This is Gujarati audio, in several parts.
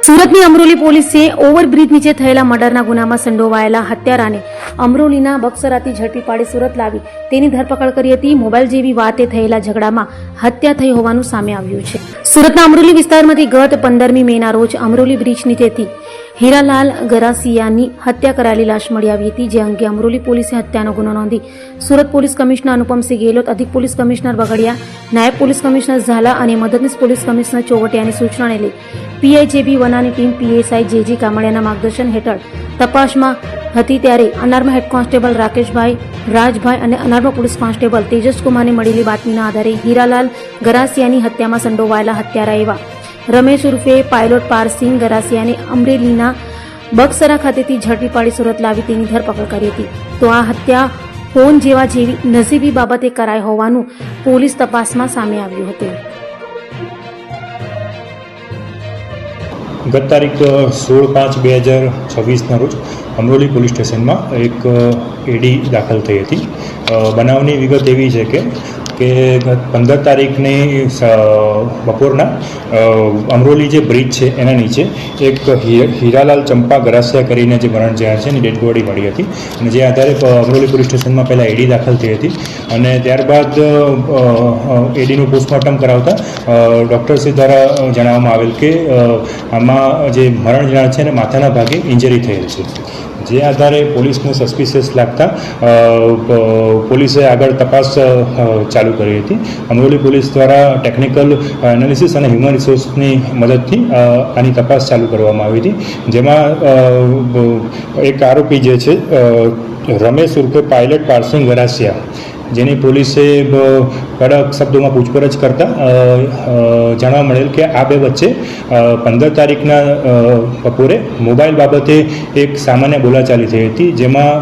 સુરતની અમરોલી પોલીસે ઓવરબ્રિજ નીચે થયેલા મર્ડરના ગુનામાં સંડોવાયેલા હત્યારાને અમરોલીના બક્સરાથી ઝડપી પાડી સુરત લાવી તેની ધરપકડ કરી હતી. મોબાઈલ જેવી વાતે થયેલા ઝઘડામાં હત્યા થઈ હોવાનું સામે આવ્યું છે. સુરતના અમરોલી વિસ્તારમાંથી ગત 15મી મેના રોજ અમરોલી બ્રિજ નીચેથી હીરાલાલ ગરાસિયાની હત્યા કરાયેલી લાશ મળી આવી હતી. જે અંગે અમરોલી પોલીસે હત્યાનો ગુનો નોંધી સુરત પોલીસ કમિશનર અનુપમસિંહ ગેહલોત, અધિક પોલીસ કમિશનર બગડિયા, નાયબ પોલીસ કમિશનર ઝાલા અને મદદનીશ પોલીસ કમિશનર ચોવટિયાની સૂચનાને લઈ પીઆઈજેબી વનાની ટીમ પીએસઆઈ જેજી કામડિયાના માર્ગદર્શન હેઠળ તપાસમાં હતી. ત્યારે અનારમાં હેડ કોન્સ્ટેબલ રાકેશભાઈ, રાજભાઈ અને અનારમાં પોલીસ કોન્સ્ટેબલ તેજસકુમારને મળેલી બાતમીના આધારે હીરાલાલ ગરાસિયાની હત્યામાં સંડોવાયેલા હત્યારા એવા રમેશ ઉર્ફે પાયલોટ પારસિંગ ગરાસિયાને અમરેલીના બક્સરા ખાતેથી ઝડપી પાડી સુરત લાવી તેની ધરપકડ કરી હતી. તો આ હત્યા ફોન જેવી નસીબી બાબતે કરાઈ હોવાનું પોલીસ તપાસમાં સામે આવ્યું હતું. ગત તારીખ 16/5/2026ના રોજ અમરોલી પોલીસ સ્ટેશનમાં એક એડી દાખલ થઈ હતી. બનાવની વિગત એવી છે કે ગત 15 તારીખની બપોરના અમરોલી જે બ્રિજ છે એના નીચે એક હીરાલાલ ચંપા ગરાસિયા કરીને જે મરણ જયા છે એની ડેડ બોડી મળી હતી. અને જે આધારે અમરોલી પોલીસ સ્ટેશનમાં પહેલાં એડી દાખલ થઈ હતી અને ત્યારબાદ એડીનું પોસ્ટમોર્ટમ કરાવતા ડૉક્ટરશ્રી દ્વારા જણાવવામાં આવેલ કે આમાં જે મરણ જનાર છે એને માથાના ભાગે ઇન્જરી થયેલ છે. જે આધારે પોલીસને સસ્પિશિયસ લાગતા પોલીસે આગળ તપાસ ચાલુ કરી હતી. અમરોલી પોલીસ દ્વારા ટેકનિકલ એનાલિસિસ અને હ્યુમન રિસોર્સની મદદથી આની તપાસ ચાલુ કરવામાં આવી હતી. જેમાં એક આરોપી જે છે રમેશ ઉર્ફે પાયલટ પારસિંગ ગરાસિયા, જેની પોલીસે કડક શબ્દોમાં પૂછપરછ કરતા જાણવા મળેલ કે આ બે વચ્ચે 15 તારીખના બપોરે મોબાઈલ બાબતે એક સામાન્ય બોલાચાલી થઈ હતી. જેમાં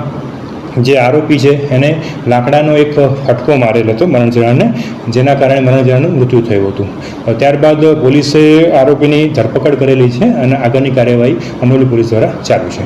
જે આરોપી છે એને લાકડાનો એક ફટકો મારેલો હતો મરણ જનારને, જેના કારણે મરણ જનારનું મૃત્યુ થયું હતું. ત્યારબાદ પોલીસે આરોપીની ધરપકડ કરેલી છે અને આગળની કાર્યવાહી અમરોલી પોલીસ દ્વારા ચાલુ છે.